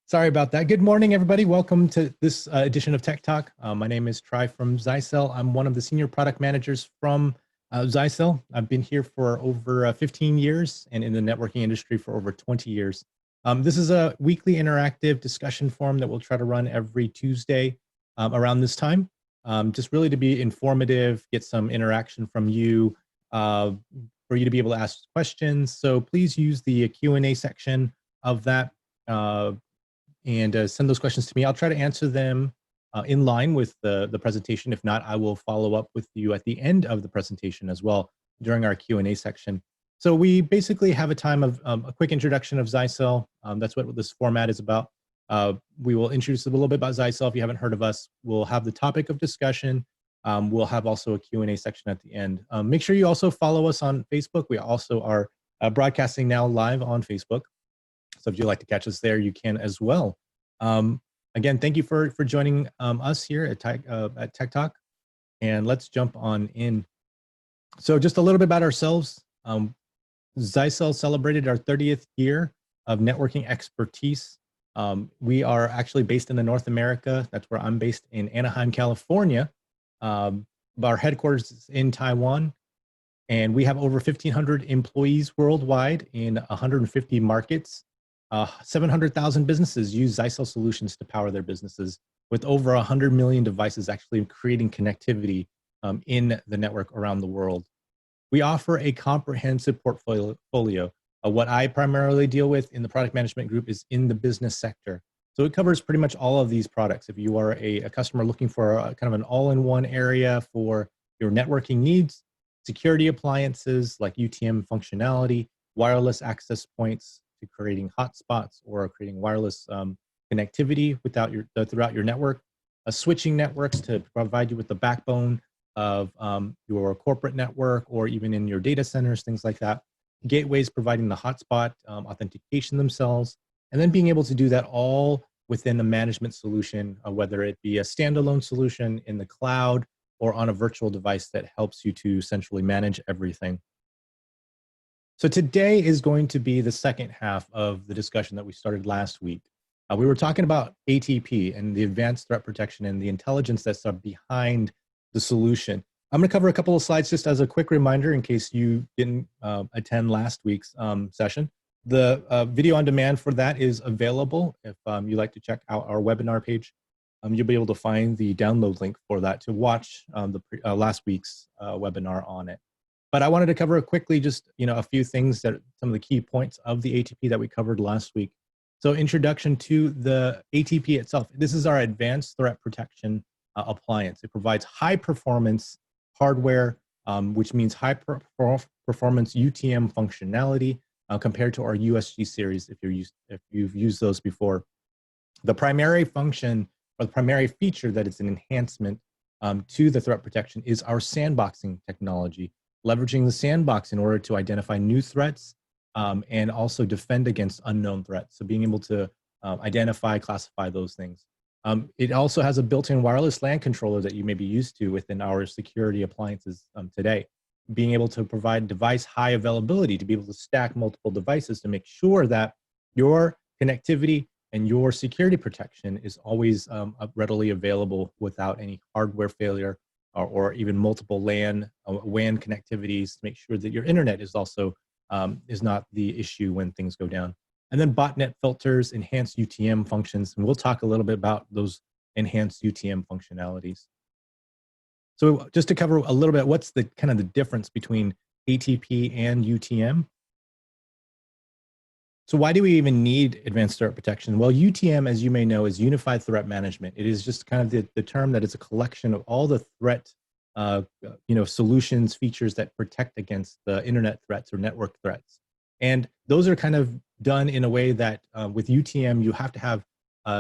Sorry about that. Good morning, everybody. Welcome to this edition of Tech Talk. My name is Tri from Zyxel. I'm one of the senior product managers from Zyxel. I've been here for over 15 years and in the networking industry for over 20 years. This is a weekly interactive discussion forum that we'll try to run every Tuesday around this time, just really to be informative, get some interaction from you, for you to be able to ask questions. So please use the Q&A section of that and send those questions to me. I'll try to answer them in line with the presentation. If not, I will follow up with you at the end of the presentation as well during our Q&A section. So we basically have a time of a quick introduction of Zyxel. That's what this format is about. We will introduce a little bit about Zyxel. If you haven't heard of us, we'll have the topic of discussion. We'll have also a Q&A section at the end. Make sure you also follow us on Facebook. We also are broadcasting now live on Facebook. So if you'd like to catch us there, you can as well. Again, thank you for joining us here at Tech Talk. And let's jump on in. So just a little bit about ourselves. Zyxel celebrated our 30th year of networking expertise. We are actually based in North America. That's where I'm based in Anaheim, California. Our headquarters is in Taiwan. And we have over 1,500 employees worldwide in 150 markets. 700,000 businesses use Zyxel solutions to power their businesses, with over 100 million devices actually creating connectivity in the network around the world. We offer a comprehensive portfolio. What I primarily deal with in the product management group is in the business sector. So it covers pretty much all of these products. If you are a customer looking for kind of an all-in-one area for your networking needs, security appliances like UTM functionality, wireless access points, to creating hotspots or creating wireless connectivity throughout your network, switching networks to provide you with the backbone of your corporate network or even in your data centers, things like that. Gateways providing the hotspot authentication themselves, and then being able to do that all within a management solution, whether it be a standalone solution in the cloud or on a virtual device that helps you to centrally manage everything. So today is going to be the second half of the discussion that we started last week. We were talking about ATP and the advanced threat protection and the intelligence that's behind the solution. I'm going to cover a couple of slides just as a quick reminder in case you didn't attend last week's session. The video on demand for that is available. If you'd like to check out our webinar page, you'll be able to find the download link for that to watch last week's webinar on it. But I wanted to cover quickly just a few things that some of the key points of the ATP that we covered last week. So introduction to the ATP itself. This is our advanced threat protection appliance. It provides high performance hardware, which means high performance UTM functionality compared to our USG series if you've used those before. The primary function or the primary feature that is an enhancement to the threat protection is our sandboxing technology, leveraging the sandbox in order to identify new threats and also defend against unknown threats. So being able to identify, classify those things. It also has a built-in wireless LAN controller that you may be used to within our security appliances today. Being able to provide device high availability to be able to stack multiple devices to make sure that your connectivity and your security protection is always readily available without any hardware failure or even multiple WAN connectivities to make sure that your internet is also is not the issue when things go down. And then Botnet Filters, enhanced UTM functions, and we'll talk a little bit about those enhanced UTM functionalities. So just to cover a little bit, what's the kind of the difference between ATP and UTM? So why do we even need advanced threat protection? Well, UTM, as you may know, is Unified Threat Management. It is just kind of the term that is a collection of all the threat solutions, features that protect against the internet threats or network threats. And those are kind of done in a way that with UTM, you have to have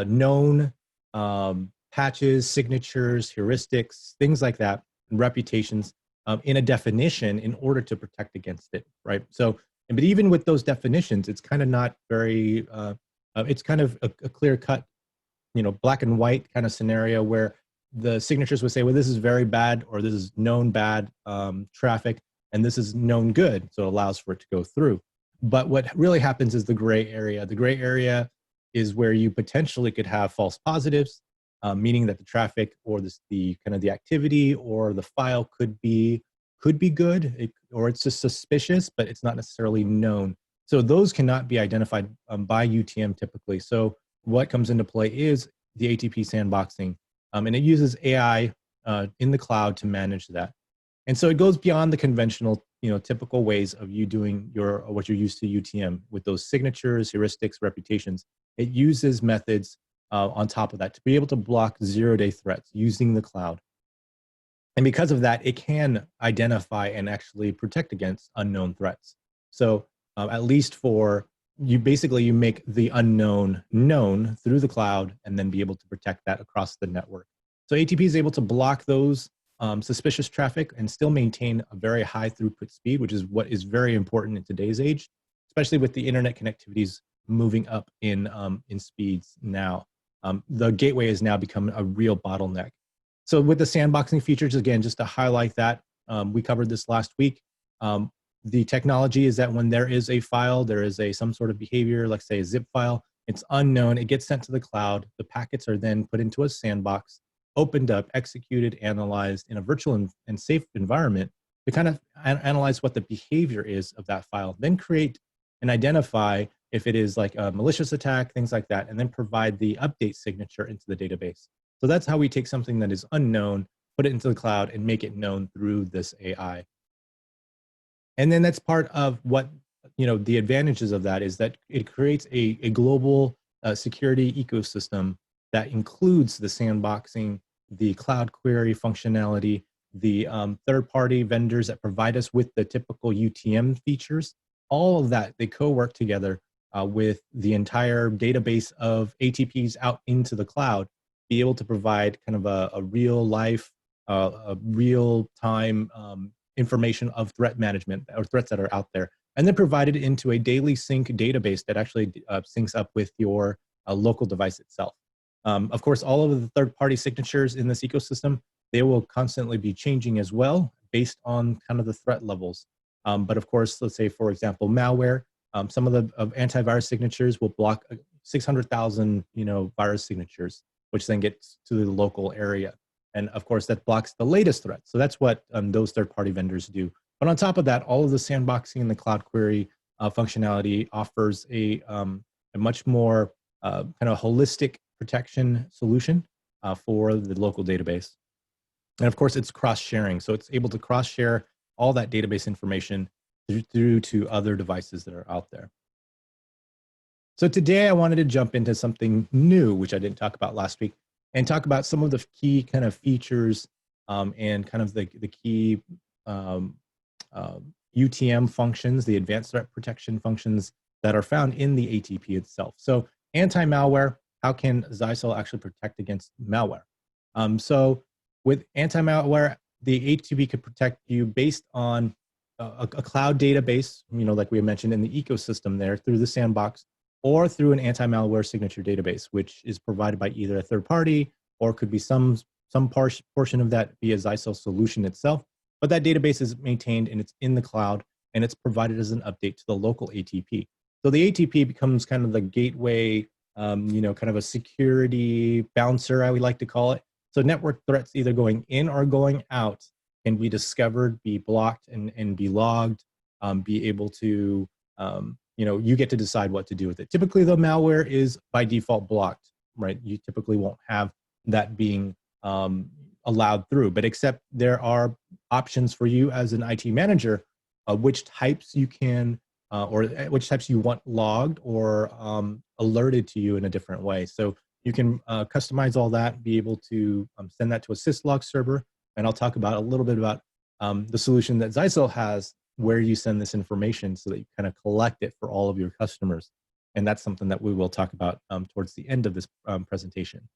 known patches, signatures, heuristics, things like that, and reputations in a definition in order to protect against it, right? So, but even with those definitions, it's kind of not very, it's kind of a clear cut, black and white kind of scenario where the signatures would say, well, this is very bad, or this is known bad traffic, and this is known good, so it allows for it to go through. But what really happens is the gray area. The gray area is where you potentially could have false positives, meaning that the traffic or the kind of the activity or the file could be good, or it's just suspicious, but it's not necessarily known. So those cannot be identified by UTM typically. So what comes into play is the ATP sandboxing, and it uses AI in the cloud to manage that. And so it goes beyond the conventional, typical ways of you doing what you're used to UTM with those signatures, heuristics, reputations. It uses methods on top of that to be able to block zero-day threats using the cloud. And because of that, it can identify and actually protect against unknown threats. So at least for you, basically you make the unknown known through the cloud and then be able to protect that across the network. So ATP is able to block those suspicious traffic and still maintain a very high throughput speed, which is what is very important in today's age, especially with the internet connectivities moving up in speeds now. The gateway has now become a real bottleneck. So with the sandboxing features, again, just to highlight that, we covered this last week. The technology is that when there is a file, there is some sort of behavior, like say a zip file, it's unknown, it gets sent to the cloud, the packets are then put into a sandbox, opened up, executed, analyzed in a virtual and safe environment to kind of analyze what the behavior is of that file, then create and identify if it is like a malicious attack, things like that, and then provide the update signature into the database. So that's how we take something that is unknown, put it into the cloud, and make it known through this AI. And then that's part of what, the advantages of that is that it creates a global security ecosystem that includes the sandboxing, the cloud query functionality, the third-party vendors that provide us with the typical UTM features. All of that, they co-work together with the entire database of ATPs out into the cloud, be able to provide kind of a real life, a real time information of threat management or threats that are out there, and then provide it into a daily sync database that actually syncs up with your local device itself. Of course, all of the third-party signatures in this ecosystem, they will constantly be changing as well based on kind of the threat levels. But of course, let's say, for example, malware, some of the antivirus signatures will block 600,000, virus signatures, which then gets to the local area. And of course, that blocks the latest threat. So that's what those third-party vendors do. But on top of that, all of the sandboxing and the cloud query functionality offers a much more kind of holistic protection solution for the local database. And of course, it's cross-sharing. So it's able to cross-share all that database information through to other devices that are out there. So today I wanted to jump into something new, which I didn't talk about last week, and talk about some of the key kind of features and kind of the key UTM functions, the advanced threat protection functions that are found in the ATP itself. So anti-malware, how can Zyxel actually protect against malware? So with anti-malware, the ATP could protect you based on a cloud database, like we mentioned in the ecosystem there through the sandbox, or through an anti-malware signature database, which is provided by either a third party or could be some portion of that via Zyxel solution itself. But that database is maintained and it's in the cloud and it's provided as an update to the local ATP. So the ATP becomes kind of the gateway, kind of a security bouncer, I would like to call it. So network threats either going in or going out can be discovered, be blocked, and be logged, be able to, you get to decide what to do with it. Typically, the malware is by default blocked, right? You typically won't have that being allowed through, but except there are options for you as an IT manager, which types you can, or which types you want logged or alerted to you in a different way. So you can customize all that, be able to send that to a syslog server. And I'll talk about a little bit about the solution that Zyxel has where you send this information so that you kind of collect it for all of your customers. And that's something that we will talk about towards the end of this presentation.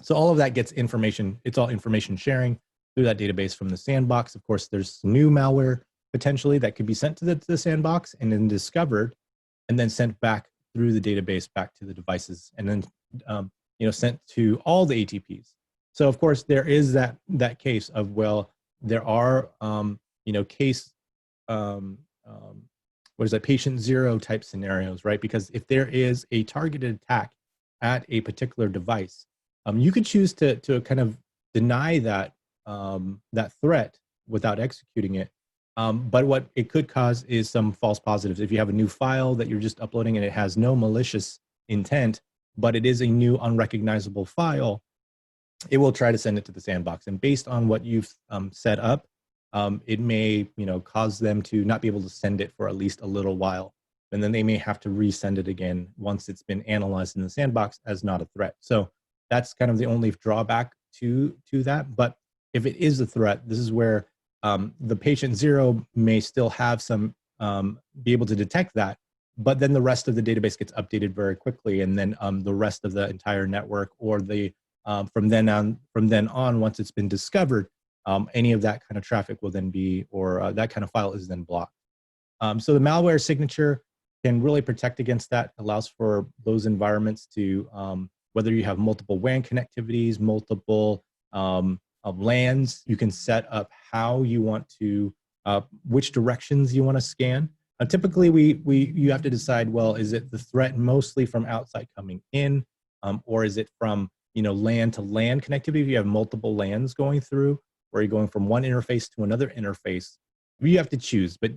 So all of that gets information. It's all information sharing through that database from the sandbox. Of course, there's new malware potentially that could be sent to the sandbox and then discovered and then sent back through the database back to the devices and then sent to all the ATPs. So of course there is that case of, well, there are case what is that, patient zero type scenarios, right? Because if there is a targeted attack at a particular device, you could choose to kind of deny that that threat without executing it. But what it could cause is some false positives. If you have a new file that you're just uploading and it has no malicious intent, but it is a new unrecognizable file, it will try to send it to the sandbox. And based on what you've set up, it may cause them to not be able to send it for at least a little while. And then they may have to resend it again once it's been analyzed in the sandbox as not a threat. So that's kind of the only drawback to that. But if it is a threat, this is where the patient zero may still have some, be able to detect that, but then the rest of the database gets updated very quickly. And then the rest of the entire network, or the from then on, once it's been discovered, any of that kind of traffic will then be, or that kind of file is then blocked. So the malware signature can really protect against that, allows for those environments to, whether you have multiple WAN connectivities, multiple LANs, you can set up how you want to, which directions you want to scan. Typically, you have to decide, well, is it the threat mostly from outside coming in, or is it from LAN to LAN connectivity? If you have multiple LANs going through, or you're going from one interface to another interface, you have to choose. But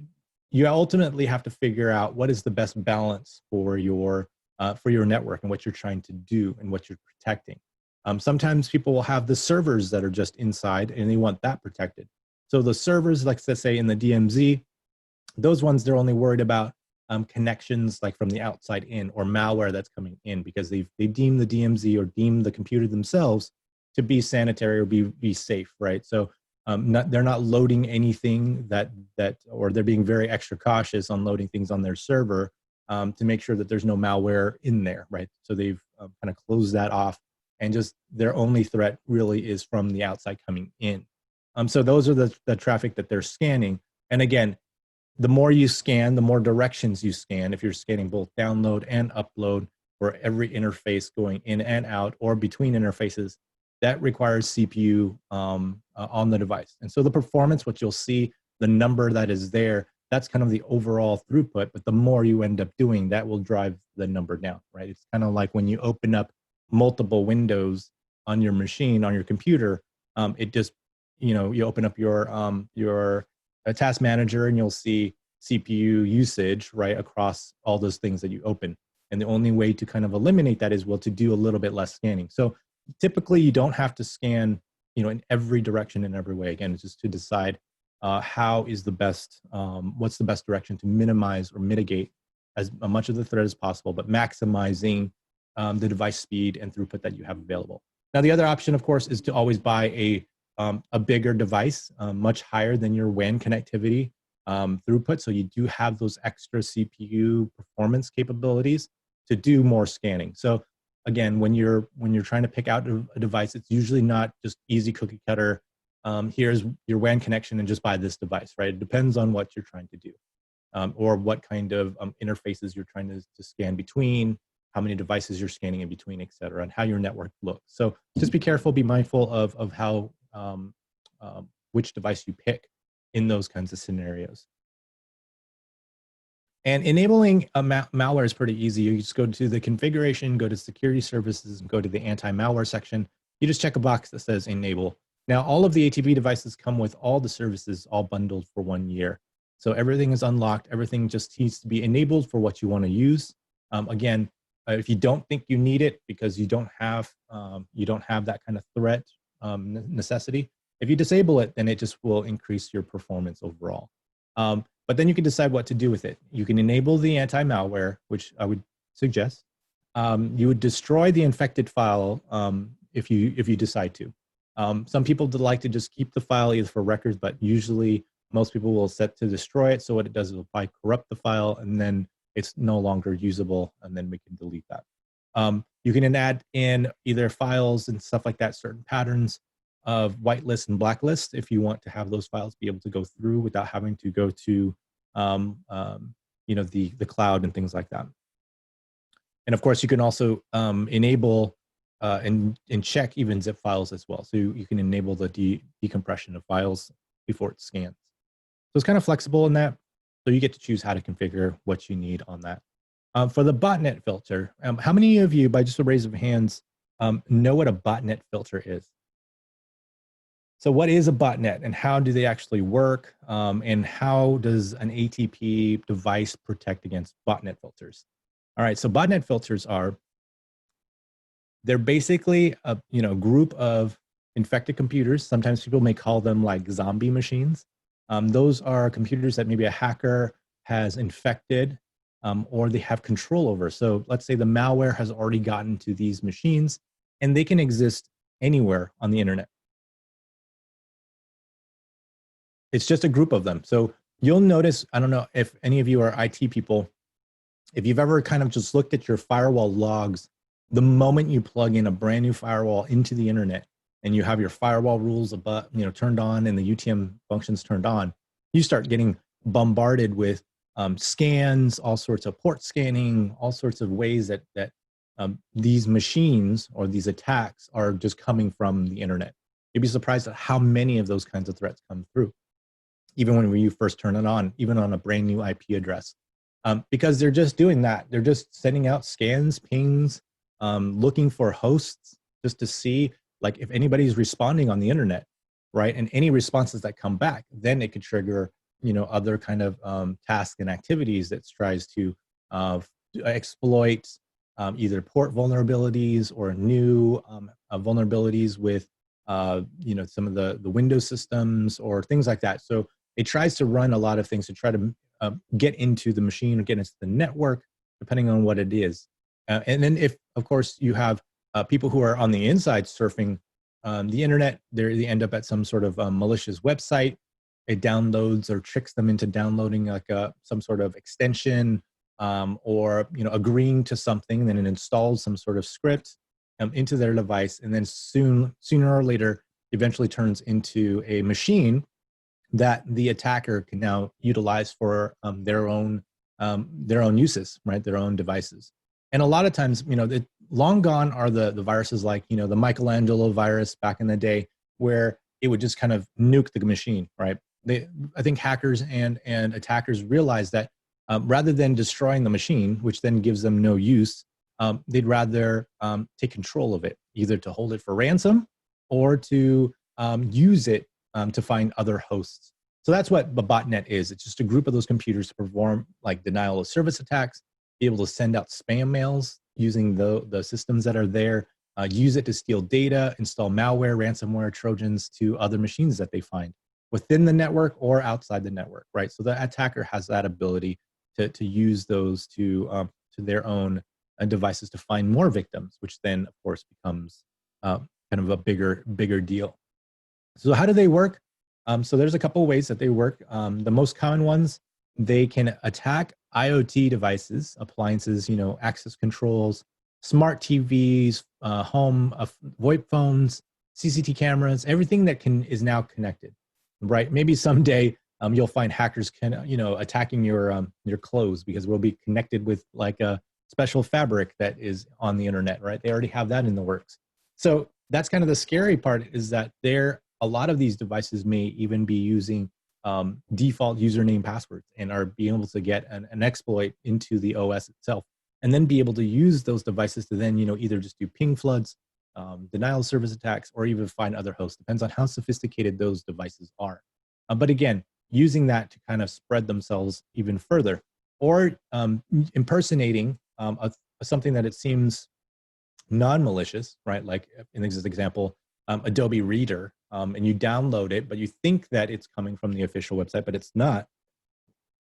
you ultimately have to figure out what is the best balance for your network and what you're trying to do and what you're protecting. Sometimes people will have the servers that are just inside and they want that protected. So the servers, like let's say in the DMZ, those ones, they're only worried about connections like from the outside in, or malware that's coming in, because they deem the DMZ or deem the computer themselves to be sanitary or be safe, right? So they're not loading anything or they're being very extra cautious on loading things on their server to make sure that there's no malware in there, right? So they've kind of closed that off, and just their only threat really is from the outside coming in. So those are the traffic that they're scanning. And again, the more you scan, the more directions you scan. If you're scanning both download and upload for every interface going in and out or between interfaces, that requires CPU on the device. And so the performance, what you'll see, the number that is there, that's kind of the overall throughput. But the more you end up doing, that will drive the number down, right? It's kind of like when you open up multiple windows on your machine, on your computer, it just, you open up your task manager and you'll see CPU usage right across all those things that you open. And the only way to kind of eliminate that is, well, to do a little bit less scanning. So typically you don't have to scan, in every direction in every way. Again, it's just to decide how is the best, what's the best direction to minimize or mitigate as much of the threat as possible, but maximizing the device speed and throughput that you have available. Now, the other option, of course, is to always buy a bigger device, much higher than your WAN connectivity throughput. So you do have those extra CPU performance capabilities to do more scanning. So again, when you're trying to pick out a device, it's usually not just easy cookie cutter. Here's your WAN connection and just buy this device, right? It depends on what you're trying to do, or what kind of interfaces you're trying to scan between, how many devices you're scanning in between, et cetera, and how your network looks. So just be careful, be mindful of how which device you pick in those kinds of scenarios. And enabling a malware is pretty easy. You just go to the configuration, go to security services, and go to the anti-malware section. You just check a box that says enable. Now, all of the ATP devices come with all the services all bundled for 1 year. So everything is unlocked. Everything just needs to be enabled for what you want to use. Again, if you don't think you need it because you don't have that kind of threat necessity, if you disable it, then it just will increase your performance overall. But then you can decide what to do with it. You can enable the anti-malware, which I would suggest. You would destroy the infected file if you decide to. Some people like to just keep the file either for records, but usually most people will set to destroy it. So what it does is apply corrupt the file, and then it's no longer usable, and then we can delete that. You can add in either files and stuff like that, certain patterns of whitelist and blacklist if you want to have those files be able to go through without having to go to the cloud and things like that. And of course, you can also enable and check even zip files as well. So you can enable the decompression of files before it scans. So it's kind of flexible in that. So you get to choose how to configure what you need on that. For the botnet filter, how many of you, by just a raise of hands, know what a botnet filter is? So what is a botnet and how do they actually work? And how does an ATP device protect against botnet filters? All right, so botnet filters they're basically a group of infected computers. Sometimes people may call them like zombie machines. Those are computers that maybe a hacker has infected or they have control over. So let's say the malware has already gotten to these machines and they can exist anywhere on the internet. It's just a group of them. So you'll notice, I don't know if any of you are IT people, if you've ever kind of just looked at your firewall logs, the moment you plug in a brand new firewall into the internet and you have your firewall rules above, turned on and the UTM functions turned on, you start getting bombarded with scans, all sorts of port scanning, all sorts of ways that these machines or these attacks are just coming from the internet. You'd be surprised at how many of those kinds of threats come through, even when you first turn it on, even on a brand new IP address. Because they're just doing that. They're just sending out scans, pings, looking for hosts just to see like if anybody's responding on the internet, right? And any responses that come back, then it could trigger, other kind of tasks and activities that tries to exploit either port vulnerabilities or new vulnerabilities with, some of the Windows systems or things like that. So it tries to run a lot of things to try to get into the machine or get into the network, depending on what it is. And then if, of course, you have people who are on the inside surfing the internet, they end up at some sort of malicious website. It downloads or tricks them into downloading like some sort of extension or agreeing to something. Then it installs some sort of script into their device, and then sooner or later, eventually turns into a machine that the attacker can now utilize for their own uses, right? Their own devices. And a lot of times, long gone are the viruses like, the Michelangelo virus back in the day, where it would just kind of nuke the machine, right? I think hackers and attackers realize that rather than destroying the machine, which then gives them no use, they'd rather take control of it, either to hold it for ransom or to use it to find other hosts. So that's what the botnet is. It's just a group of those computers to perform like denial of service attacks, be able to send out spam mails using the systems that are there, use it to steal data, install malware, ransomware, Trojans to other machines that they find within the network or outside the network, right? So the attacker has that ability to use those to their own devices to find more victims, which then, of course, becomes kind of a bigger deal. So how do they work? So there's a couple of ways that they work. The most common ones, they can attack IoT devices, appliances, access controls, smart TVs, home, VoIP phones, CCTV cameras, everything that is now connected, right? Maybe someday you'll find hackers attacking your clothes because we'll be connected with like a special fabric that is on the internet, right? They already have that in the works. So that's kind of the scary part, is that a lot of these devices may even be using default username passwords and are being able to get an exploit into the OS itself, and then be able to use those devices to then either just do ping floods, denial of service attacks, or even find other hosts. Depends on how sophisticated those devices are. But again, using that to kind of spread themselves even further, or impersonating something that it seems non-malicious, right? Like in this example, Adobe Reader, and you download it, but you think that it's coming from the official website, but it's not.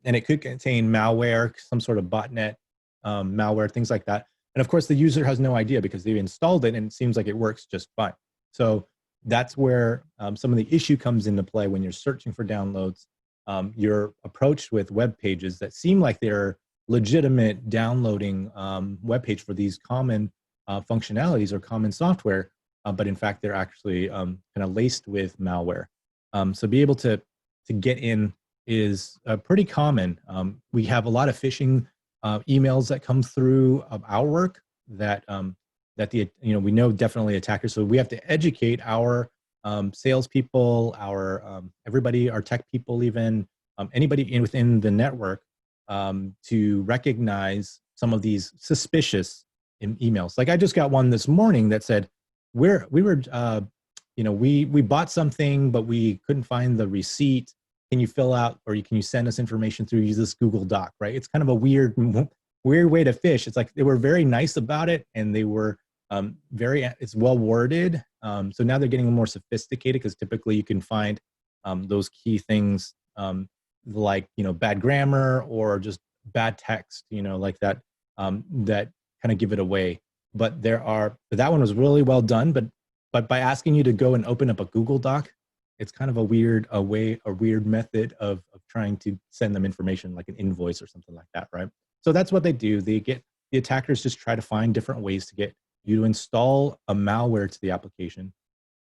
And it could contain malware, some sort of botnet malware, things like that. And of course, the user has no idea because they've installed it and it seems like it works just fine. So that's where some of the issue comes into play when you're searching for downloads. You're approached with web pages that seem like they're legitimate downloading web page for these common functionalities or common software, but in fact, they're actually kind of laced with malware. So be able to get in is pretty common. We have a lot of phishing emails that come through of our work that we know definitely attackers. So we have to educate our salespeople, our everybody, our tech people, even anybody within the network to recognize some of these suspicious emails. Like I just got one this morning that said, we bought something, but we couldn't find the receipt. Can you fill out, or can you send us information through use this Google Doc, right? It's kind of a weird way to fish. It's like they were very nice about it, and they were it's well worded. So now they're getting more sophisticated, because typically you can find those key things like, bad grammar or just bad text, like that, that kind of give it away. But that one was really well done, but by asking you to go and open up a Google Doc, it's kind of a weird method of trying to send them information, like an invoice or something like that, right? So that's what they do. The attackers just try to find different ways to get you to install a malware to the application,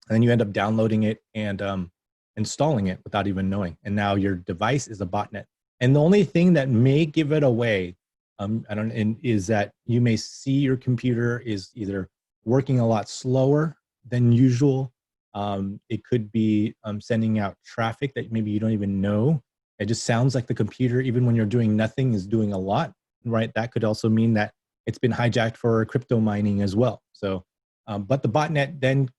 and then you end up downloading it and installing it without even knowing. And now your device is a botnet. And the only thing that may give it away, is that you may see your computer is either working a lot slower than usual. It could be sending out traffic that maybe you don't even know. It just sounds like the computer, even when you're doing nothing, is doing a lot, right? That could also mean that it's been hijacked for crypto mining as well. So, but the botnet then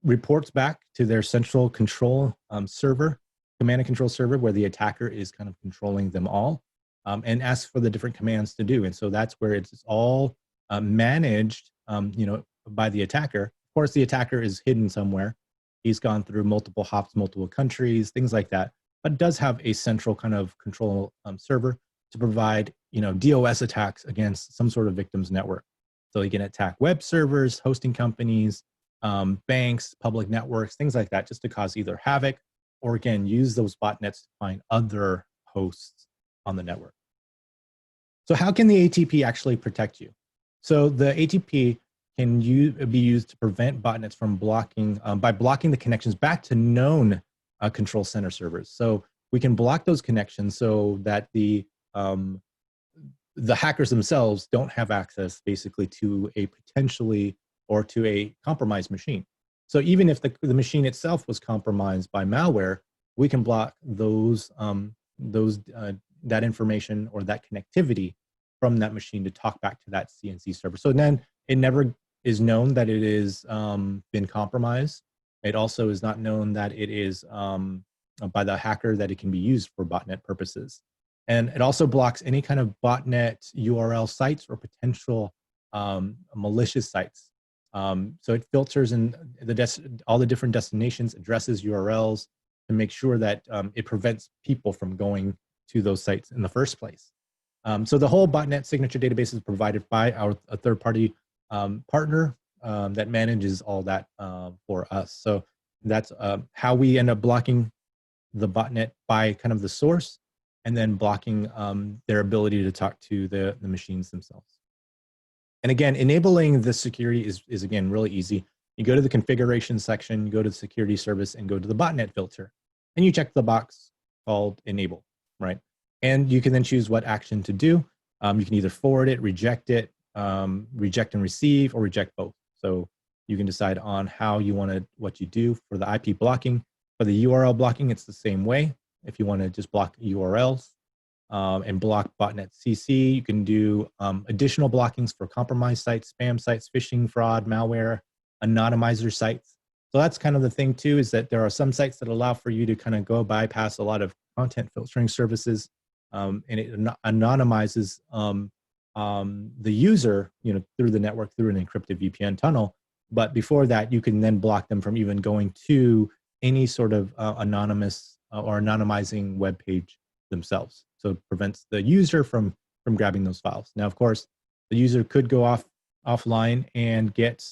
reports back to their central control server, command and control server, where the attacker is kind of controlling them all, and asks for the different commands to do. And so that's where it's all managed, by the attacker. Of course, the attacker is hidden somewhere. He's gone through multiple hops, multiple countries, things like that, but does have a central kind of control server to provide, DOS attacks against some sort of victim's network. So you can attack web servers, hosting companies, banks, public networks, things like that, just to cause either havoc or, again, use those botnets to find other hosts on the network. So how can the ATP actually protect you? So the ATP can be used to prevent botnets from blocking, by blocking the connections back to known control center servers. So we can block those connections so that the hackers themselves don't have access basically to a potentially or to a compromised machine. So even if the machine itself was compromised by malware, we can block that information or that connectivity from that machine to talk back to that CNC server. So then it never is known that it is been compromised. It also is not known that it is by the hacker that it can be used for botnet purposes. And it also blocks any kind of botnet URL sites or potential malicious sites. So it filters in all the different destinations, addresses, URLs, to make sure that it prevents people from going to those sites in the first place. So the whole botnet signature database is provided by a third-party partner that manages all that for us. So that's how we end up blocking the botnet by kind of the source, and then blocking their ability to talk to the machines themselves. And again, enabling this security is again really easy. You go to the configuration section, you go to the security service, and go to the botnet filter, and you check the box called enable, right? And you can then choose what action to do. You can either forward it, reject it, reject and receive, or reject both. So you can decide on how you want what you do for the IP blocking. For the URL blocking, it's the same way. If you want to just block URLs and block botnet CC, you can do additional blockings for compromised sites, spam sites, phishing, fraud, malware, anonymizer sites. So that's kind of the thing too, is that there are some sites that allow for you to kind of go bypass a lot of content filtering services, and it anonymizes the user, through the network, through an encrypted VPN tunnel. But before that, you can then block them from even going to any sort of anonymous or anonymizing web page themselves. So it prevents the user from grabbing those files. Now, of course, the user could go offline and get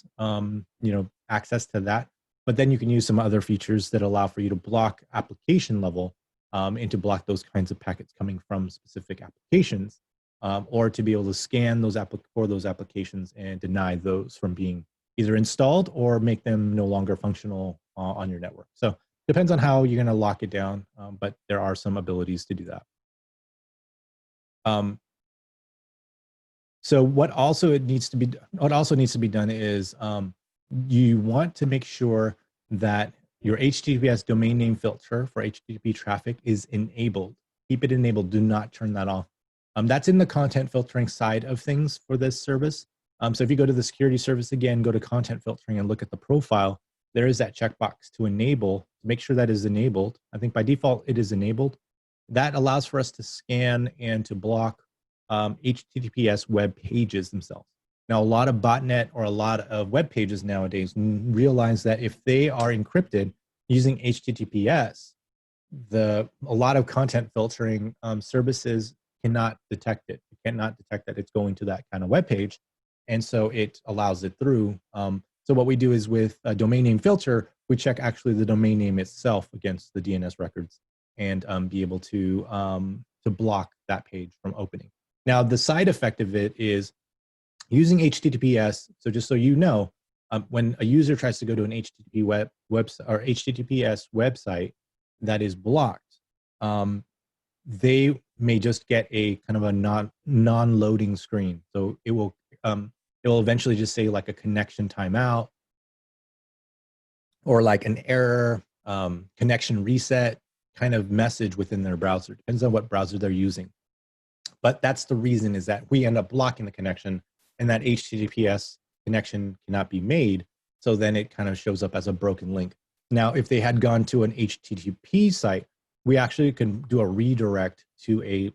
access to that, but then you can use some other features that allow for you to block application level and to block those kinds of packets coming from specific applications, or to be able to scan those applications and deny those from being either installed or make them no longer functional on your network. So depends on how you're going to lock it down, but there are some abilities to do that. So what also needs to be done is you want to make sure that your HTTPS domain name filter for HTTP traffic is enabled. Keep it enabled. Do not turn that off. That's in the content filtering side of things for this service. So if you go to the security service again, go to content filtering and look at the profile, there is that checkbox to enable, to make sure that is enabled. I think by default it is enabled. That allows for us to scan and to block HTTPS web pages themselves. Now, a lot of botnet or a lot of web pages nowadays realize that if they are encrypted using HTTPS, a lot of content filtering services cannot detect it. It cannot detect that it's going to that kind of web page, and so it allows it through. So what we do is with a domain name filter, we check actually the domain name itself against the DNS records and be able to block that page from opening. Now, the side effect of it is using HTTPS. So just so you know, when a user tries to go to an HTTP website or HTTPS website that is blocked, they may just get a kind of a non-loading screen. So it will eventually just say like a connection timeout or like an error, connection reset kind of message within their browser. Depends on what browser they're using. But that's the reason, is that we end up blocking the connection and that HTTPS connection cannot be made. So then it kind of shows up as a broken link. Now, if they had gone to an HTTP site, we actually can do a redirect to a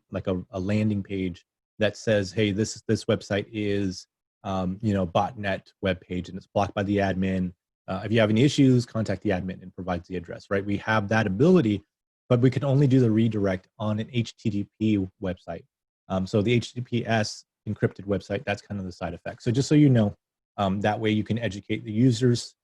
landing page that says, hey, this website is botnet web page and it's blocked by the admin. If you have any issues, contact the admin, and provides the address, right? We have that ability, but we can only do the redirect on an HTTP website. So the HTTPS encrypted website, that's kind of the side effect. So just so you know, that way you can educate the users,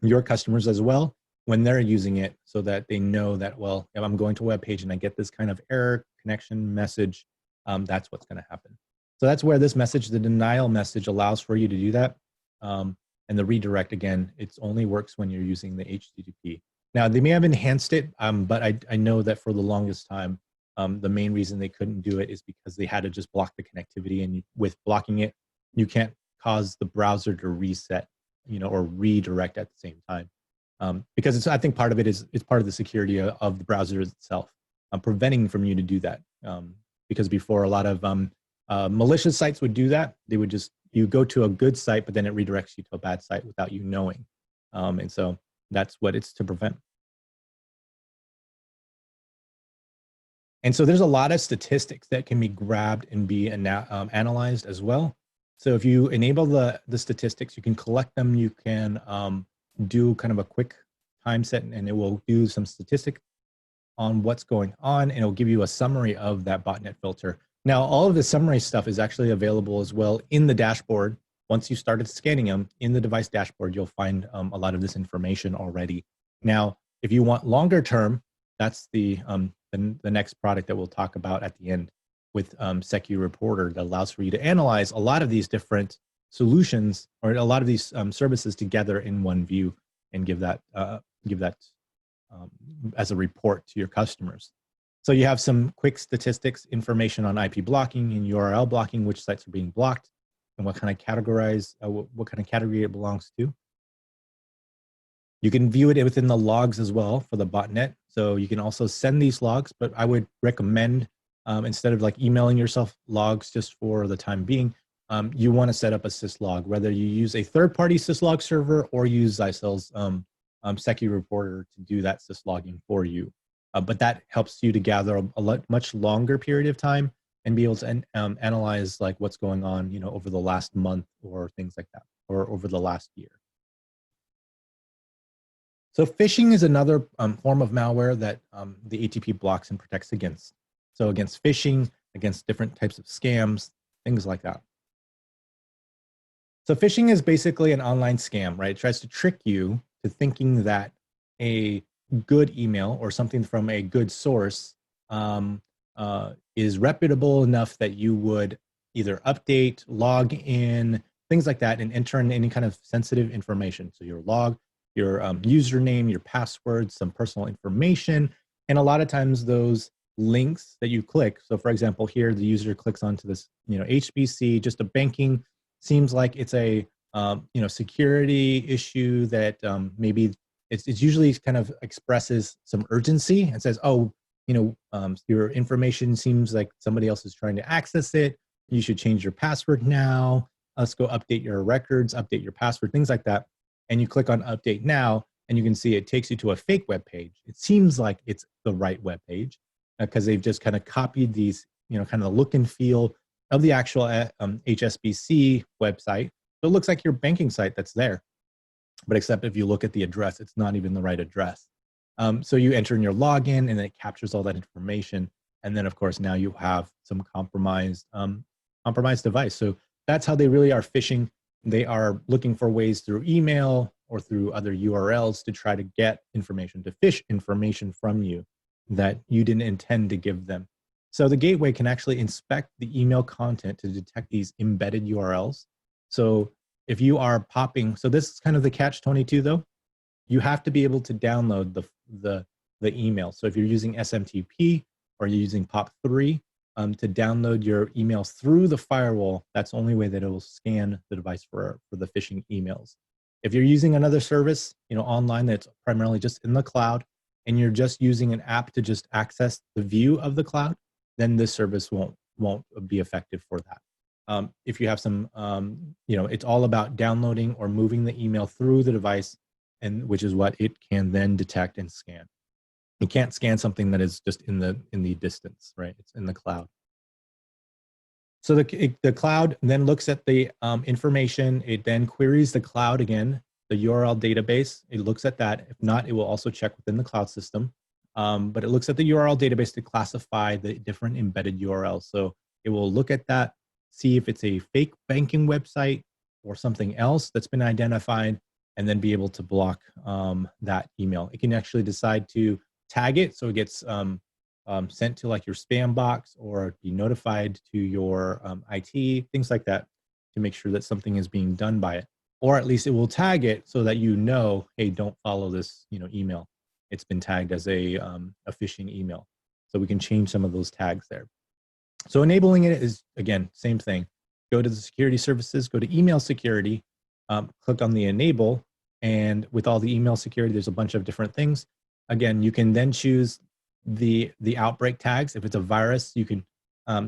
your customers as well, when they're using it, so that they know that, well, if I'm going to a web page and I get this kind of error connection message, that's what's going to happen. So that's where this message, the denial message, allows for you to do that. And the redirect, again, it only works when you're using the HTTP. Now, they may have enhanced it, but I know that for the longest time, the main reason they couldn't do it is because they had to just block the connectivity. And with blocking it, you can't cause the browser to reset, or redirect at the same time. Because I think part of it is, it's part of the security of the browser itself, preventing from you to do that. Because before, a lot of malicious sites would do that. They would just, you go to a good site, but then it redirects you to a bad site without you knowing. And so that's what it's to prevent. And so there's a lot of statistics that can be grabbed and be analyzed as well. So if you enable the statistics, you can collect them. You can do kind of a quick time set, and it will do some statistics on what's going on, and it'll give you a summary of that botnet filter. Now, all of the summary stuff is actually available as well in the dashboard. Once you started scanning them in the device dashboard, you'll find a lot of this information already. Now, if you want longer term, that's the next product that we'll talk about at the end with Secu Reporter, that allows for you to analyze a lot of these different solutions, or a lot of these services together in one view, and give that as a report to your customers. So you have some quick statistics, information on IP blocking and URL blocking, which sites are being blocked, and what kind of what kind of category it belongs to. You can view it within the logs as well for the botnet. So you can also send these logs, but I would recommend, instead of like emailing yourself logs just for the time being, you want to set up a syslog, whether you use a third-party syslog server or use Zyxel's Secu Reporter to do that syslogging for you. But that helps you to gather a much longer period of time and be able to analyze like what's going on, over the last month or things like that, or over the last year. So phishing is another form of malware that the ATP blocks and protects against. So against phishing, against different types of scams, things like that. So phishing is basically an online scam, right? It tries to trick you to thinking that a good email or something from a good source is reputable enough that you would either update, log in, things like that, and enter in any kind of sensitive information. So your log, your username, your password, some personal information. And a lot of times those links that you click, so for example, here the user clicks onto this, HBC, just a banking, seems like it's a security issue that maybe it's usually kind of expresses some urgency and says, oh, your information seems like somebody else is trying to access it. You should change your password now. Let's go update your records, update your password, things like that. And you click on update now, and you can see it takes you to a fake web page. It seems like it's the right web page because they've just kind of copied these, kind of the look and feel of the actual HSBC website. So it looks like your banking site that's there. But except if you look at the address, it's not even the right address. So you enter in your login, and it captures all that information. And then, of course, now you have some compromised device. So that's how they really are phishing. They are looking for ways through email or through other URLs to try to get information, to phish information from you that you didn't intend to give them. So the gateway can actually inspect the email content to detect these embedded URLs. So if you are popping, so this is kind of the catch-22 though, you have to be able to download the email. So if you're using SMTP or you're using POP3 to download your emails through the firewall, that's the only way that it will scan the device for the phishing emails. If you're using another service, online that's primarily just in the cloud, and you're just using an app to just access the view of the cloud, then this service won't be effective for that. If you have some, it's all about downloading or moving the email through the device, and which is what it can then detect and scan. It can't scan something that is just in the distance, right? It's in the cloud. So the cloud then looks at the information. It then queries the cloud again, the URL database. It looks at that. If not, it will also check within the cloud system. But it looks at the URL database to classify the different embedded URLs. So it will look at that, see if it's a fake banking website or something else that's been identified, and then be able to block that email. It can actually decide to tag it, so it gets sent to like your spam box, or be notified to your IT, things like that, to make sure that something is being done by it. Or at least it will tag it so that hey, don't follow this email. It's been tagged as a phishing email. So we can change some of those tags there. So enabling it is, again, same thing. Go to the security services, go to email security, click on the enable, and with all the email security, there's a bunch of different things. Again, you can then choose the outbreak tags. If it's a virus, you can,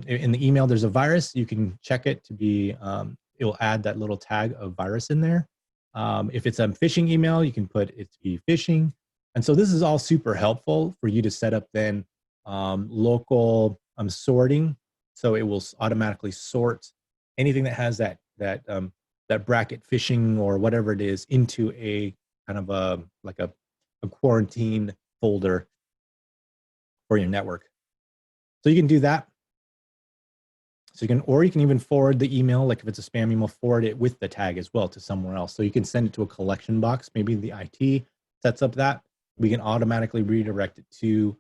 in the email, there's a virus, you can check it to be, it will add that little tag of virus in there. If it's a phishing email, you can put it to be phishing. And so this is all super helpful for you to set up then local sorting. So it will automatically sort anything that has that bracket phishing or whatever it is into a kind of a quarantine folder for your network. So you can do that. So you can even forward the email, like if it's a spam email, forward it with the tag as well to somewhere else. So you can send it to a collection box. Maybe the IT sets up that. We can automatically redirect it to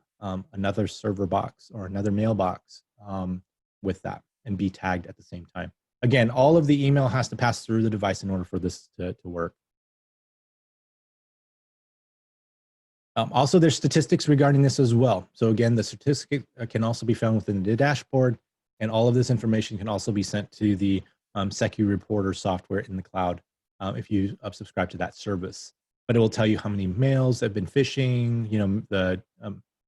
another server box or another mailbox with that, and be tagged at the same time. Again, all of the email has to pass through the device in order for this to work. Also, there's statistics regarding this as well. So again, the statistic can also be found within the dashboard, and all of this information can also be sent to the SecuReporter software in the cloud if you subscribe to that service. But it will tell you how many mails have been phishing, the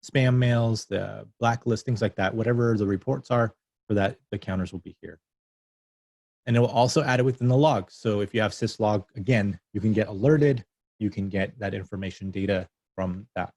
spam mails, the blacklist, things like that. Whatever the reports are for that, the counters will be here. And it will also add it within the log. So if you have syslog, again, you can get alerted. You can get that information data from that.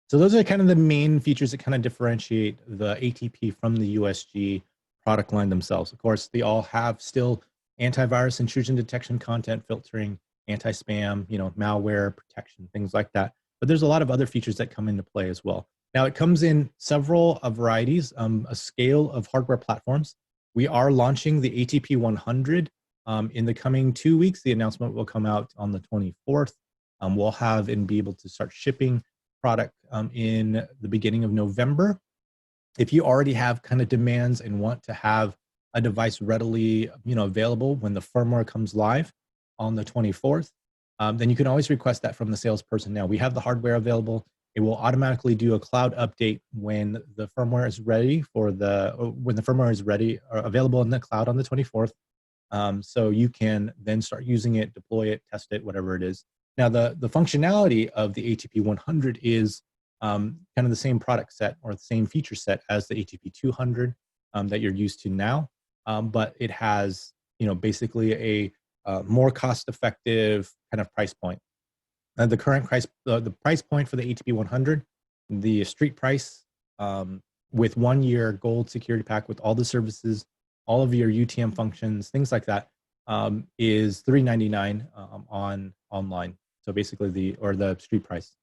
So those are kind of the main features that kind of differentiate the ATP from the USG product line themselves. Of course, they all have still antivirus, intrusion detection, content filtering, anti-spam, malware protection, things like that. But there's a lot of other features that come into play as well. Now it comes in several varieties, a scale of hardware platforms. We are launching the ATP 100 in the coming 2 weeks. The announcement will come out on the 24th. We'll have and be able to start shipping product in the beginning of November. If you already have kind of demands and want to have a device readily available when the firmware comes live on the 24th, then you can always request that from the salesperson. Now we have the hardware available. It will automatically do a cloud update when the firmware is ready or available in the cloud on the 24th. So you can then start using it, deploy it, test it, whatever it is. Now the functionality of the ATP 100 is kind of the same product set or the same feature set as the ATP 200 that you're used to now, but it has, basically a more cost-effective kind of price point. The current price, the price point for the ATP 100, the street price, with 1 year gold security pack with all the services, all of your UTM functions, things like that, is $399 on online. So basically the street price.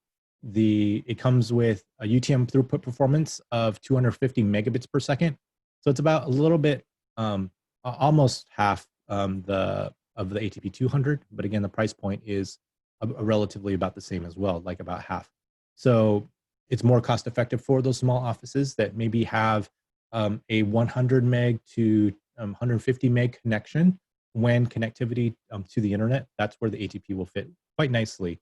It comes with a UTM throughput performance of 250 megabits per second. So it's about a little bit, almost half of the ATP 200. But again, the price point is relatively about the same as well, like about half. So it's more cost effective for those small offices that maybe have a 100 meg to 150 meg connection. When connectivity to the internet, that's where the ATP will fit quite nicely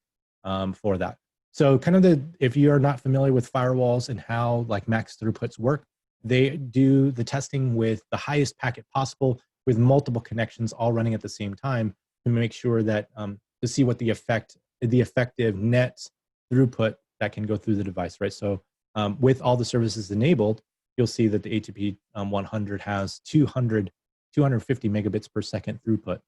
for that. So kind of if you are not familiar with firewalls and how like max throughputs work, they do the testing with the highest packet possible with multiple connections all running at the same time to make sure that to see what the effective net throughput that can go through the device, right? So with all the services enabled, you'll see that the ATP 100 has 250 megabits per second throughput.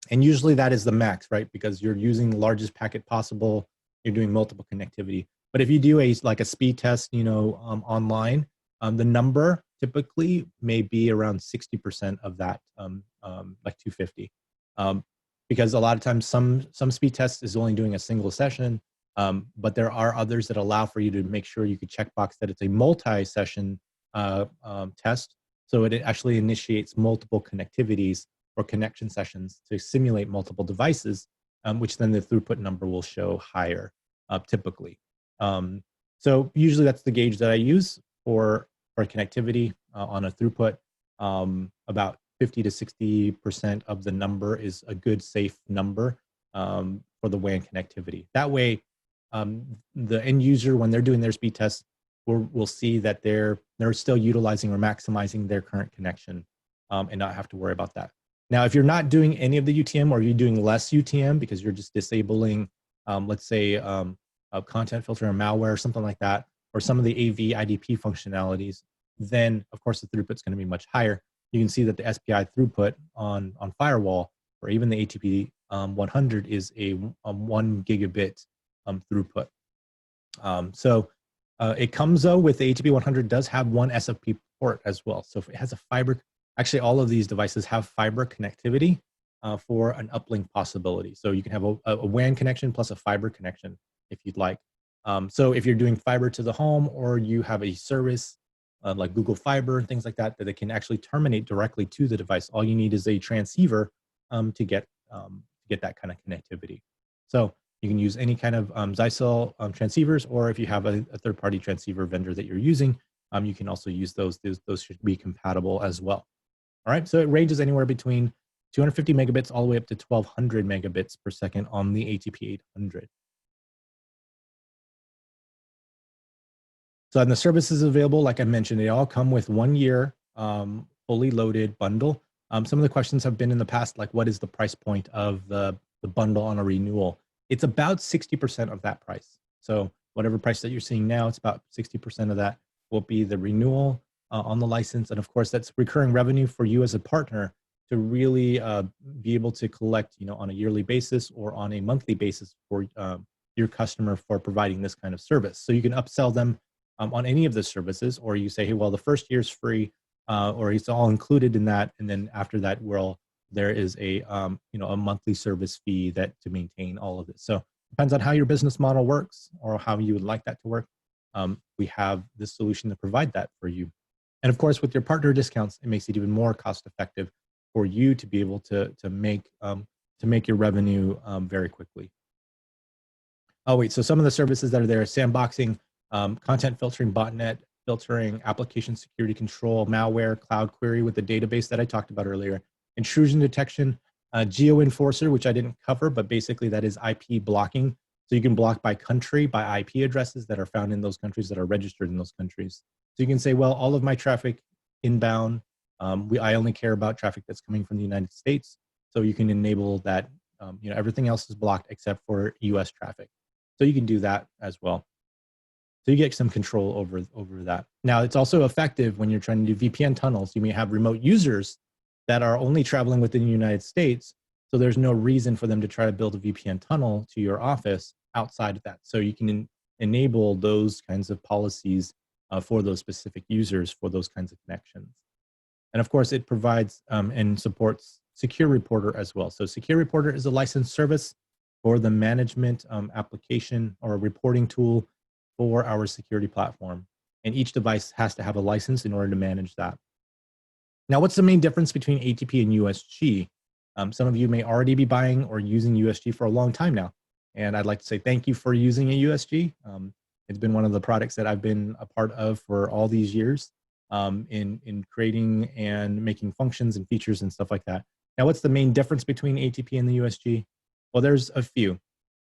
And usually that is the max, right? Because you're using the largest packet possible, you're doing multiple connectivity. But if you do like a speed test, online, the number typically may be around 60% of that, like 250. Because a lot of times some speed tests is only doing a single session, but there are others that allow for you to make sure you could checkbox that it's a multi-session test. So it actually initiates multiple connectivities or connection sessions to simulate multiple devices, which then the throughput number will show higher typically. So usually that's the gauge that I use for connectivity on a throughput. About 50 to 60% of the number is a good safe number for the WAN connectivity. That way, the end user, when they're doing their speed tests, will see that they're still utilizing or maximizing their current connection and not have to worry about that. Now, if you're not doing any of the UTM or you're doing less UTM because you're just disabling, let's say, a content filter or malware or something like that, or some of the AV IDP functionalities, then of course the throughput's going to be much higher. You can see that the SPI throughput on firewall or even the ATP 100 is a 1 gigabit throughput. So it comes though with the ATP 100 does have one SFP port as well. So if it has a fiber, actually all of these devices have fiber connectivity for an uplink possibility. So you can have a WAN connection plus a fiber connection if you'd like. So if you're doing fiber to the home or you have a service like Google Fiber and things like that, that it can actually terminate directly to the device. All you need is a transceiver to get that kind of connectivity. So you can use any kind of Zyxel transceivers, or if you have a third-party transceiver vendor that you're using, you can also use those. Those should be compatible as well. All right, so it ranges anywhere between 250 megabits all the way up to 1200 megabits per second on the ATP 800. So, and the services available, like I mentioned, they all come with 1 year fully loaded bundle. Some of the questions have been in the past, like what is the price point of the bundle on a renewal? It's about 60% of that price. So whatever price that you're seeing now, it's about 60% of that will be the renewal on the license. And of course, that's recurring revenue for you as a partner to really be able to collect, on a yearly basis or on a monthly basis for your customer for providing this kind of service. So you can upsell them on any of the services, or you say, hey, well, the first year's free, or it's all included in that. And then after that, there is a a monthly service fee that to maintain all of it. So depends on how your business model works or how you would like that to work. We have this solution to provide that for you. And of course, with your partner discounts, it makes it even more cost effective for you to be able to make your revenue very quickly. Oh wait, so some of the services that are there: sandboxing, content filtering, botnet filtering, application security control, malware, cloud query with the database that I talked about earlier, intrusion detection, geo enforcer, which I didn't cover, but basically that is IP blocking. So you can block by country, by IP addresses that are found in those countries, that are registered in those countries. So you can say, well, all of my traffic inbound, I only care about traffic that's coming from the United States. So you can enable that, everything else is blocked except for US traffic. So you can do that as well. So you get some control over that. Now, it's also effective when you're trying to do VPN tunnels. You may have remote users that are only traveling within the United States. So there's no reason for them to try to build a VPN tunnel to your office outside of that. So you can enable those kinds of policies for those specific users for those kinds of connections. And of course, it provides and supports Secure Reporter as well. So Secure Reporter is a licensed service for the management application or reporting tool for our security platform. And each device has to have a license in order to manage that. Now, what's the main difference between ATP and USG? Some of you may already be buying or using USG for a long time now. And I'd like to say thank you for using a USG. It's been one of the products that I've been a part of for all these years in creating and making functions and features and stuff like that. Now, what's the main difference between ATP and the USG? Well, there's a few.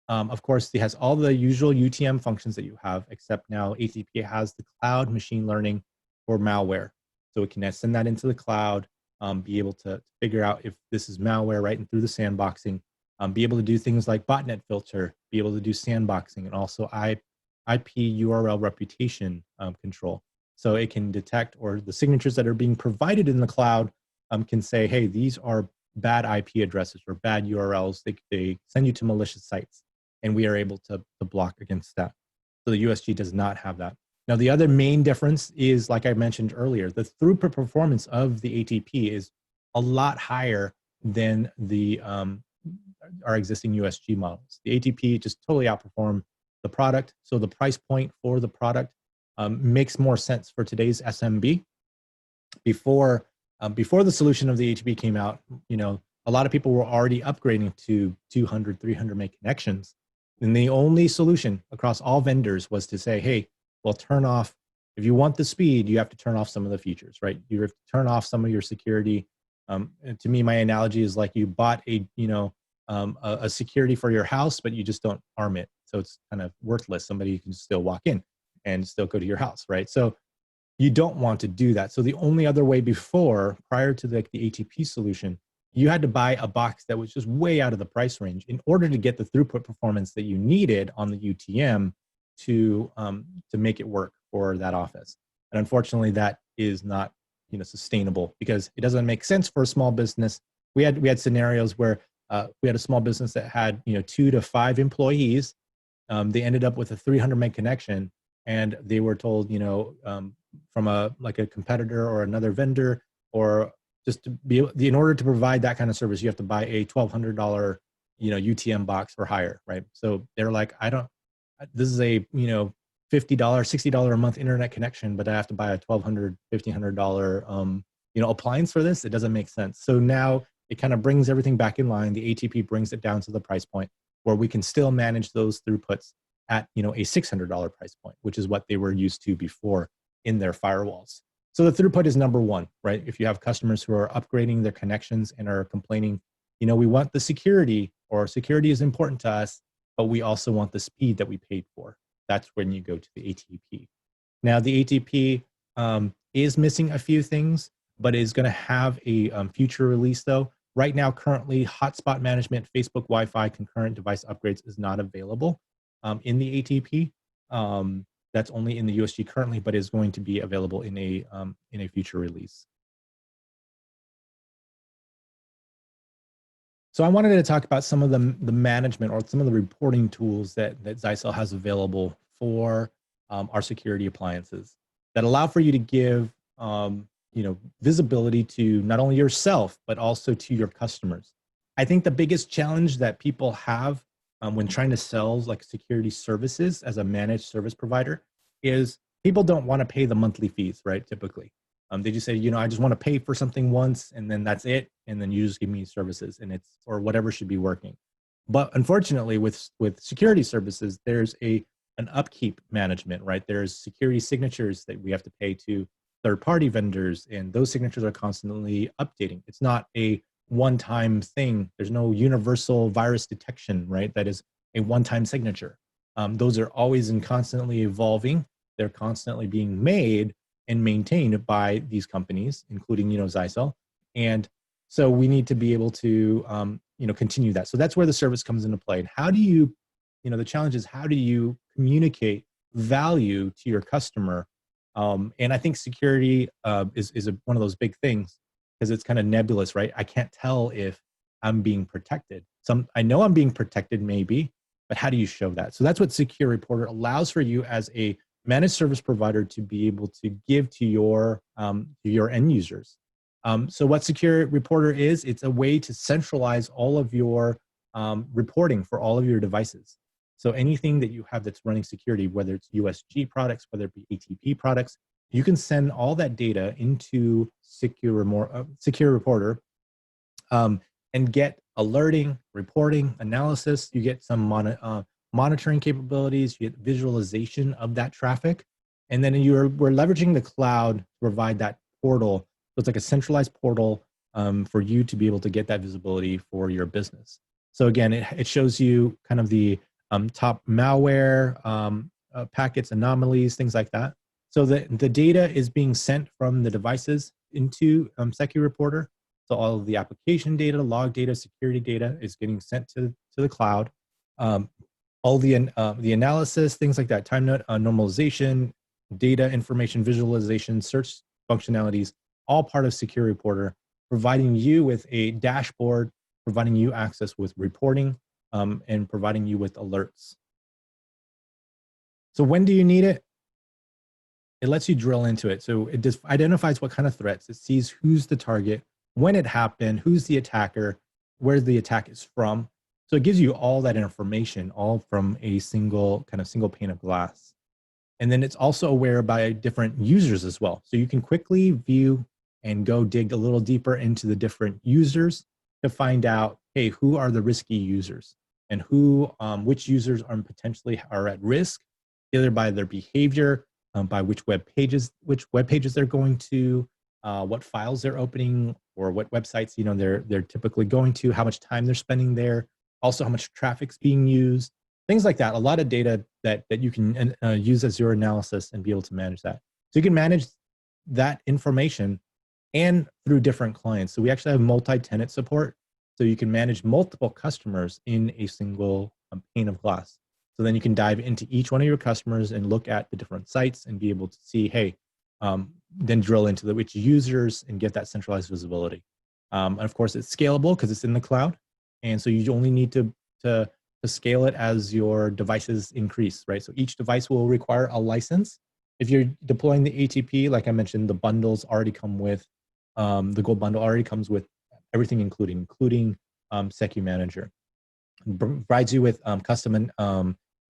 Of course, it has all the usual UTM functions that you have, except now ATP has the cloud machine learning for malware. So it can send that into the cloud, be able to figure out if this is malware right and through the sandboxing, be able to do things like botnet filter, be able to do sandboxing, and also IP URL reputation control. So it can detect, or the signatures that are being provided in the cloud can say, hey, these are bad IP addresses or bad URLs. They send you to malicious sites, and we are able to block against that. So the USG does not have that. Now, the other main difference is, like I mentioned earlier, the throughput performance of the ATP is a lot higher than our existing USG models. The ATP just totally outperform the product. So the price point for the product makes more sense for today's SMB. Before the solution of the ATP came out, a lot of people were already upgrading to 200, 300 meg connections. And the only solution across all vendors was to say, hey, well, turn off, if you want the speed, you have to turn off some of the features, right? You have to turn off some of your security. And to me, my analogy is like you bought a security for your house, but you just don't arm it. So it's kind of worthless. Somebody can still walk in and still go to your house, right? So you don't want to do that. So the only other way before, prior to the ATP solution, you had to buy a box that was just way out of the price range in order to get the throughput performance that you needed on the UTM to make it work for that office. And unfortunately, that is not sustainable, because it doesn't make sense for a small business. We had scenarios where we had a small business that had 2 to 5 employees. They ended up with a 300 meg connection, and they were told from a competitor or another vendor, or just to be in order to provide that kind of service, you have to buy a $1,200 UTM box or higher, right? So they're like, this is a $50, $60 a month internet connection, but I have to buy a $1,200, $1,500 appliance for this. It doesn't make sense. So now it kind of brings everything back in line. The ATP brings it down to the price point where we can still manage those throughputs at a $600 price point, which is what they were used to before in their firewalls. So the throughput is number one, right? If you have customers who are upgrading their connections and are complaining, we want the security, or security is important to us, but we also want the speed that we paid for. That's when you go to the ATP. Now, the ATP is missing a few things, but is going to have a future release though. Right now, currently, hotspot management, Facebook Wi-Fi, concurrent device upgrades is not available in the ATP. That's only in the USG currently, but is going to be available in a future release. So I wanted to talk about some of the management, or some of the reporting tools that Zyxel has available for our security appliances that allow for you to give visibility to not only yourself, but also to your customers. I think the biggest challenge that people have when trying to sell security services as a managed service provider is people don't want to pay the monthly fees, right? Typically. They just say, I just want to pay for something once, and then that's it. And then you just give me services, and or whatever should be working. But unfortunately, with security services, there's an upkeep management, right? There's security signatures that we have to pay to third-party vendors, and those signatures are constantly updating. It's not a one-time thing. There's no universal virus detection, right? That is a one-time signature. Those are always and constantly evolving. They're constantly being made and maintained by these companies, including Zyxel. And so we need to be able to continue that. So that's where the service comes into play. And how do you, the challenge is, how do you communicate value to your customer. And I think security is one of those big things because it's kind of nebulous, right? I can't tell if I'm being protected. I know I'm being protected maybe, but how do you show that? So that's what Secure Reporter allows for you as a managed service provider to be able to give to your end users. So what Secure Reporter is, it's a way to centralize all of your reporting for all of your devices. So anything that you have that's running security, whether it's USG products, whether it be ATP products, you can send all that data into Secure Reporter and get alerting, reporting, analysis. You get some monitoring capabilities, you get visualization of that traffic. And then we're leveraging the cloud to provide that portal. So it's like a centralized portal for you to be able to get that visibility for your business. So again, it shows you kind of the top malware, packets, anomalies, things like that. So the data is being sent from the devices into Secure Reporter. So all of the application data, log data, security data is getting sent to the cloud. All the analysis, things like that, time normalization, data information, visualization, search functionalities, all part of Secure Reporter, providing you with a dashboard, providing you access with reporting, and providing you with alerts. So when do you need it? It lets you drill into it. So it just identifies what kind of threats. It sees who's the target, when it happened, who's the attacker, where the attack is from. So it gives you all that information, all from a single pane of glass. And then it's also aware by different users as well. So you can quickly view and go dig a little deeper into the different users to find out, hey, who are the risky users and which users are potentially at risk, either by their behavior, by which web pages they're going to, what files they're opening, or what websites they're typically going to, how much time they're spending there, also how much traffic's being used, things like that. A lot of data that you can use as your analysis and be able to manage that. So you can manage that information and through different clients. So we actually have multi-tenant support. So you can manage multiple customers in a single pane of glass. So then you can dive into each one of your customers and look at the different sites and be able to see, hey, then drill into which users and get that centralized visibility. And of course, it's scalable because it's in the cloud. And so you only need to scale it as your devices increase, right? So each device will require a license. If you're deploying the ATP, like I mentioned, the bundles already come with, the Gold bundle already comes with everything including Secu Manager. It provides you with custom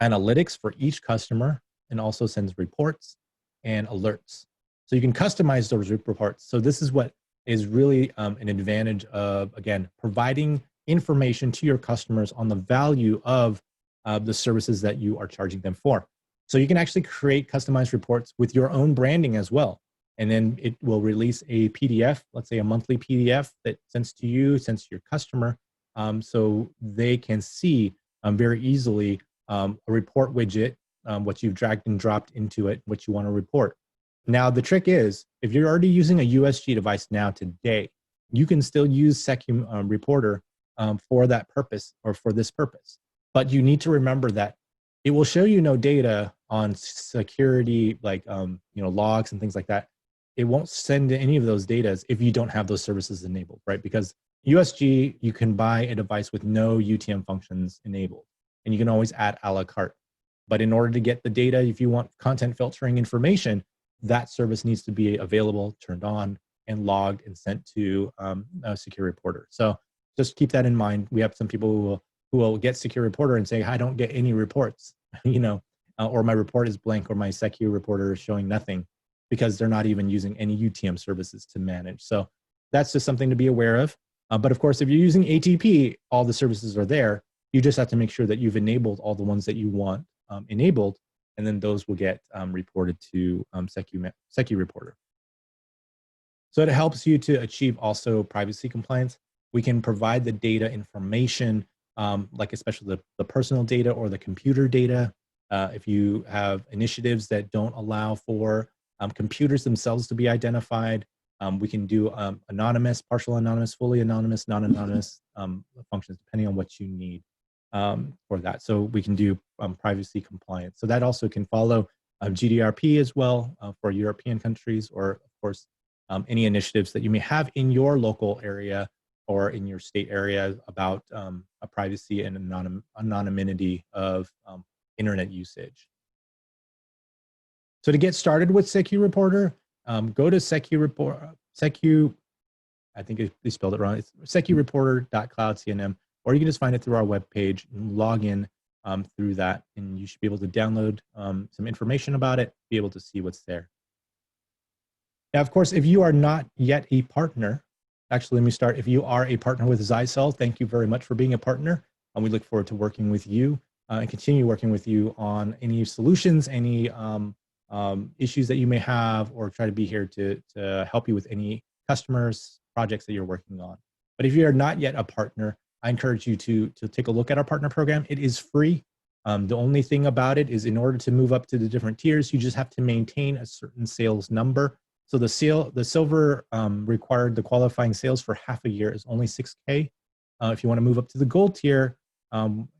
analytics for each customer and also sends reports and alerts. So you can customize those reports. So this is what is really an advantage of, again, providing information to your customers on the value of the services that you are charging them for. So you can actually create customized reports with your own branding as well. And then it will release a PDF, let's say a monthly PDF that sends to you, sends to your customer, so they can see very easily a report widget, what you've dragged and dropped into it, what you want to report. Now, the trick is, if you're already using a USG device now today, you can still use Secu Reporter for that purpose or for this purpose. But you need to remember that it will show you no data on security, like logs and things like that. It won't send any of those data if you don't have those services enabled, right? Because USG, you can buy a device with no UTM functions enabled, and you can always add a la carte. But in order to get the data, if you want content filtering information, that service needs to be available, turned on, and logged and sent to a Secure Reporter. So just keep that in mind. We have some people who will get Secure Reporter and say, I don't get any reports, or my report is blank, or my Secure Reporter is showing nothing, because they're not even using any UTM services to manage. So that's just something to be aware of. But of course, if you're using ATP, all the services are there. You just have to make sure that you've enabled all the ones that you want enabled, and then those will get reported to Secu Reporter. So it helps you to achieve also privacy compliance. We can provide the data information, like especially the personal data or the computer data. If you have initiatives that don't allow for computers themselves to be identified, we can do anonymous, partial anonymous, fully anonymous, non-anonymous functions, depending on what you need for that. So we can do privacy compliance. So that also can follow GDPR as well for European countries, or of course, any initiatives that you may have in your local area or in your state area about a privacy and anonymity of internet usage. So to get started with SecuReporter, go to I think they spelled it wrong. It's secureporter.cloud.cnm, or you can just find it through our webpage and log in through that, and you should be able to download some information about it, be able to see what's there. Now, of course, if you are not yet a partner, actually, let me start. If you are a partner with Zyxel, thank you very much for being a partner. And we look forward to working with you and continue working with you on any solutions, any issues that you may have, or try to be here to help you with any customers, projects that you're working on. But if you are not yet a partner, I encourage you to take a look at our partner program. It is free. The only thing about it is in order to move up to the different tiers, you just have to maintain a certain sales number. So the silver required, the qualifying sales for half a year is only 6K. If you want to move up to the gold tier,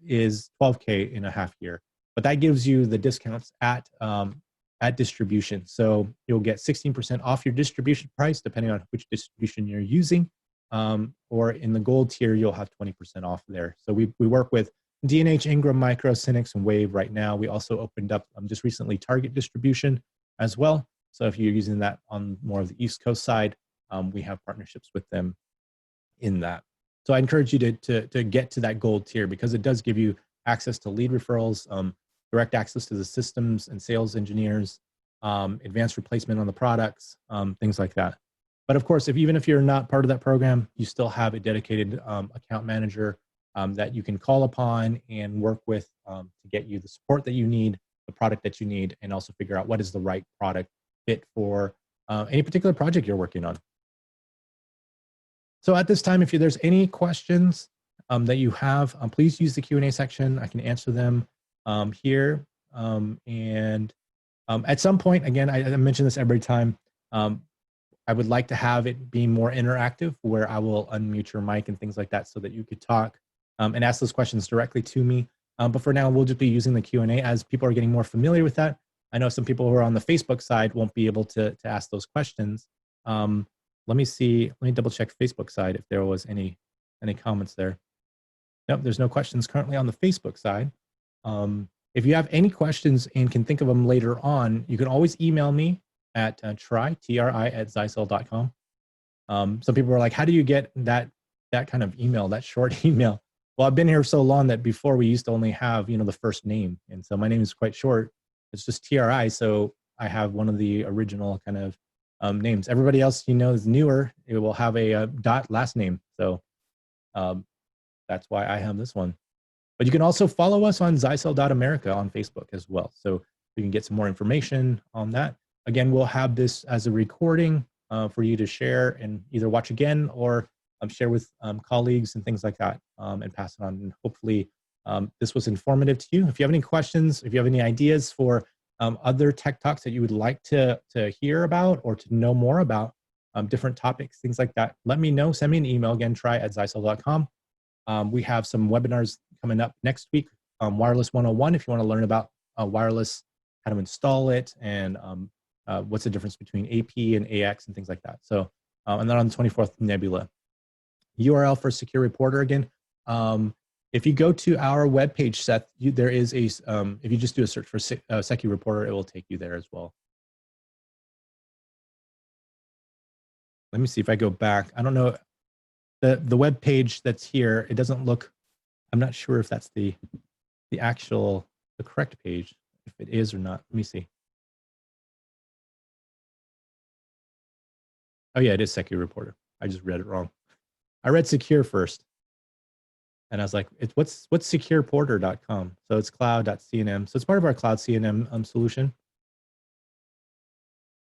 is 12K in a half year. But that gives you the discounts at distribution. So you'll get 16% off your distribution price, depending on which distribution you're using. Or in the gold tier, you'll have 20% off there. So we work with D&H, Ingram Micro, Synix, and Wave right now. We also opened up just recently Target distribution as well. So if you're using that on more of the East Coast side, we have partnerships with them in that. So I encourage you to get to that gold tier, because it does give you access to lead referrals, direct access to the systems and sales engineers, advanced replacement on the products, things like that. But of course, even if you're not part of that program, you still have a dedicated account manager that you can call upon and work with to get you the support that you need, the product that you need, and also figure out what is the right product fit for any particular project you're working on. So at this time, if there's any questions that you have, please use the Q&A section. I can answer them here. And at some point, again, I mention this every time, I would like to have it be more interactive, where I will unmute your mic and things like that so that you could talk and ask those questions directly to me. But for now, we'll just be using the Q&A as people are getting more familiar with that. I know some people who are on the Facebook side won't be able to ask those questions. Let me double check Facebook side if there was any comments there. Nope, there's no questions currently on the Facebook side. If you have any questions and can think of them later on, you can always email me at tri@zyxel.com. Some people are like, how do you get that kind of email, that short email? Well, I've been here so long that before we used to only have, the first name. And so my name is quite short. It's just TRI. So I have one of the original kind of names. Everybody else, is newer. It will have a dot last name. So that's why I have this one. But you can also follow us on Zyxel.America on Facebook as well. So you can get some more information on that. Again, we'll have this as a recording for you to share and either watch again or share with colleagues and things like that, and pass it on. And hopefully this was informative to you. If you have any questions, if you have any ideas for other tech talks that you would like to hear about or to know more about, different topics, things like that, let me know. Send me an email, again, tri@zyxel.com. We have some webinars coming up next week. Wireless 101, if you want to learn about wireless, how to install it, and what's the difference between AP and AX and things like that. So, and then on the 24th, Nebula. URL for SecuReporter again. If you go to our webpage, Seth, there is a, if you just do a search for SecuReporter, it will take you there as well. Let me see if I go back. I don't know, the web page that's here, it doesn't look, I'm not sure if that's the correct page, if it is or not. Let me see. Oh yeah, it is SecuReporter. I just read it wrong. I read secure first. And I was like, what's secureporter.com? So it's cloud.cnm. So it's part of our cloud CNM solution.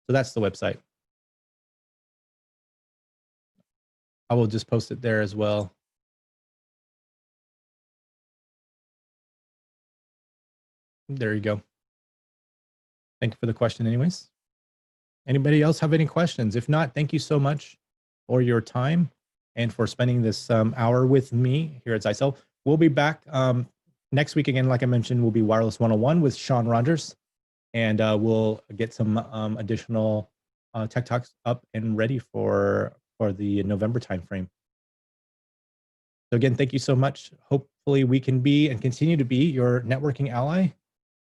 So that's the website. I will just post it there as well. There you go. Thank you for the question anyways. Anybody else have any questions? If not, thank you so much for your time and for spending this hour with me here at Zyxel. We'll be back next week, again, like I mentioned, will be Wireless 101 with Sean Rogers. And we'll get some additional Tech Talks up and ready for the November timeframe. So again, thank you so much. Hopefully we can be and continue to be your networking ally.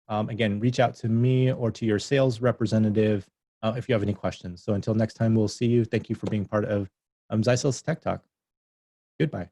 Again, reach out to me or to your sales representative if you have any questions. So until next time, we'll see you. Thank you for being part of Zyxel's Tech Talk. Goodbye.